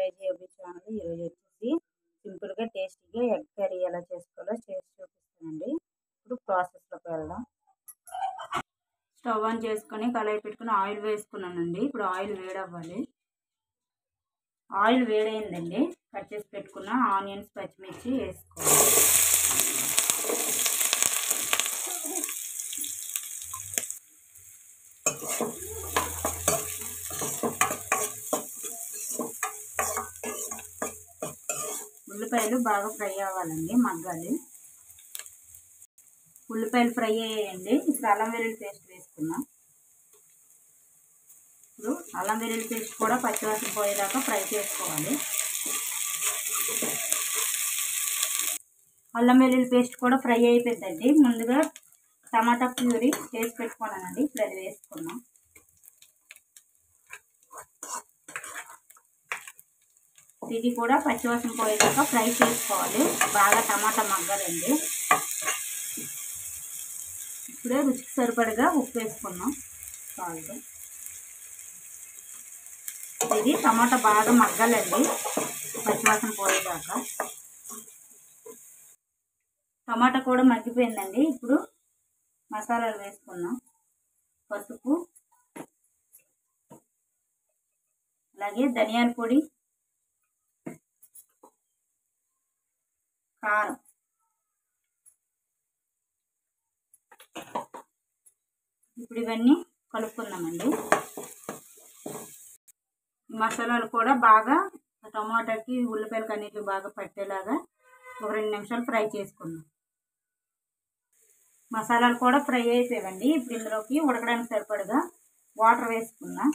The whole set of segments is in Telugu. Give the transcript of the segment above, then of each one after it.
Village AB channel. ఈరోజు వచ్చేసి సింపుల్గా టేస్టీగా ఎగ్ కర్రీ ఎలా చేసుకోవాలో చేసి చూపిస్తానండి. ఇప్పుడు ప్రాసెస్లోకి వెళ్దాం. స్టవ్ ఆన్ చేసుకొని కళాయి పెట్టుకుని ఆయిల్ వేసుకున్నానండి. ఇప్పుడు ఆయిల్ వేడవ్వాలి. ఆయిల్ వేడైందండి. కట్ చేసి పెట్టుకున్న ఆనియన్స్, పచ్చిమిర్చి వేసుకోవాలి. ఉల్లిపాయలు బాగా ఫ్రై అవ్వాలండి, మగ్గాలి. ఉల్లిపాయలు ఫ్రై అయ్యాయండి. ఇప్పుడు అల్లం వెల్లుల్లి పేస్ట్ వేసుకున్నాం. ఇప్పుడు అల్లం వెల్లుల్లి పేస్ట్ కూడా పచ్చివాసన పోయేదాకా ఫ్రై చేసుకోవాలి. అల్లం వెల్లుల్లి పేస్ట్ కూడా ఫ్రై అయిపోయిందండి. ముందుగా టమాటా ప్యూరీ చేసి పెట్టుకున్నానండి. ఇప్పుడు అది వేసుకున్నాం. ఇది కూడా పచ్చివాసన పోయేదాకా ఫ్రై చేసుకోవాలి. బాగా టమాటా మగ్గాలండి. ఇప్పుడే రుచికి సరిపడగా ఉప్పు వేసుకున్నాం. సాల్ట్. ఇది టమాటా బాగా మగ్గాలండి, పచ్చివాసన పోయేదాకా. టమాటా కూడా మగ్గిపోయిందండి. ఇప్పుడు మసాలాలు వేసుకున్నాం. పసుపు, అలాగే ధనియాల పొడి, కారం. ఇప్పుడు ఇవన్నీ కలుపుకుందామండి. మసాలాలు కూడా బాగా టమాటాకి, ఉల్లిపాయలకి అన్నిటికి బాగా పట్టేలాగా ఒక 2 నిమిషాలు ఫ్రై చేసుకుందాం. మసాలాలు కూడా ఫ్రై అయిపోయాయండి. ఇప్పుడు ఇందులోకి ఉడకడానికి సరిపడగా వాటర్ వేసుకుందాం.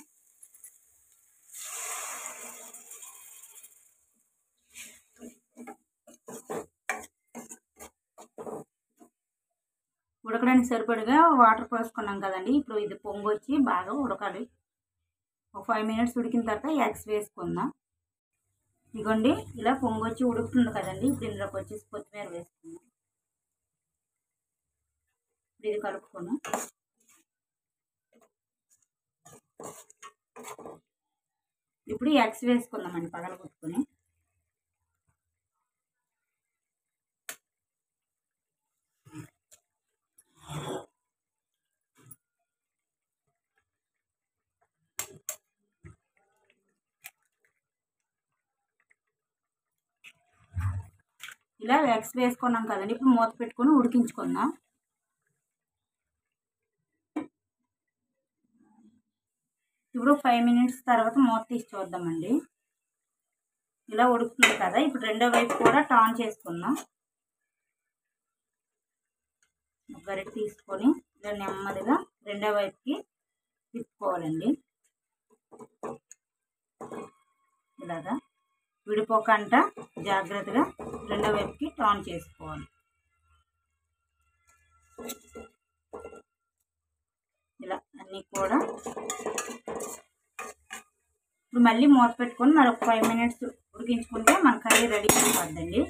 ఉడకడానికి సరిపడగా వాటర్ పోసుకున్నాం కదండి. ఇప్పుడు ఇది పొంగొచ్చి బాగా ఉడకాలి. ఒక 5 మినిట్స్ ఉడికిన తర్వాత ఎగ్స్ వేసుకుందాం. ఇదిగోండి, ఇలా పొంగొచ్చి ఉడుకుతుంది కదండి. ఇప్పుడు ఇందులోకి వచ్చేసి కొత్తిమీర వేసుకుందాం. ఇది కలుపుకున్నాం. ఇప్పుడు ఎగ్స్ వేసుకుందామండి, పగలగొట్టుకుని. ఇలా ఎగ్స్ వేసుకున్నాం కదండి. ఇప్పుడు మూత పెట్టుకొని ఉడికించుకుందాం. ఇప్పుడు 5 మినిట్స్ తర్వాత మూత తీసి చూద్దామండి. ఇలా ఉడుకుతుంది కదా. ఇప్పుడు రెండో వైపు కూడా టర్న్ చేసుకుందాం. ఒక గరిటె తీసుకొని ఇలా నెమ్మదిగా రెండో వైపుకి తిప్పుకోవాలండి. ఇలాగా విడిపోకంట జాగ్రత్తగా రెండో వైపుకి టర్న్ చేసుకోవాలి. ఇలా అన్నీ కూడా. ఇప్పుడు మళ్ళీ మూత పెట్టుకొని మరొక 5 మినిట్స్ ఉడికించుకుంటే మన కర్రీ రెడీ అయిపోద్దండి.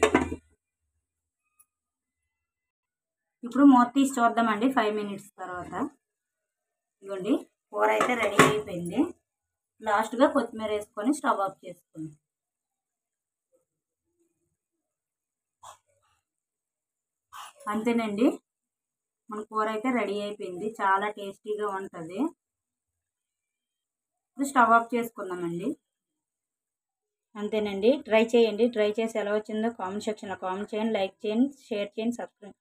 ఇప్పుడు మూత తీసి చూద్దామండి 5 మినిట్స్ తర్వాత. ఇదిగోండి, కూర అయితే రెడీ అయిపోయింది. లాస్ట్గా కొత్తిమీర వేసుకొని స్టవ్ ఆఫ్ చేసుకుందాం. అంతేనండి, మన కూర అయితే రెడీ అయిపోయింది. చాలా టేస్టీగా ఉంటుంది. ఇప్పుడు స్టవ్ ఆఫ్ చేసుకుందామండి. అంతేనండి, ట్రై చేయండి. ట్రై చేసి ఎలా వచ్చిందో కామెంట్ సెక్షన్లో కామెంట్ చేయండి. లైక్ చేయండి, షేర్ చేయండి, సబ్స్క్రైబ్.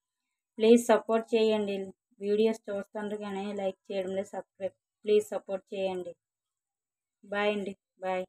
ప్లీజ్ సపోర్ట్ చేయండి. వీడియోస్ చూస్తుండగానే లైక్ చేయడం లేదు, సబ్స్క్రైబ్. ప్లీజ్ సపోర్ట్ చేయండి. బాయ్ అండి, బాయ్.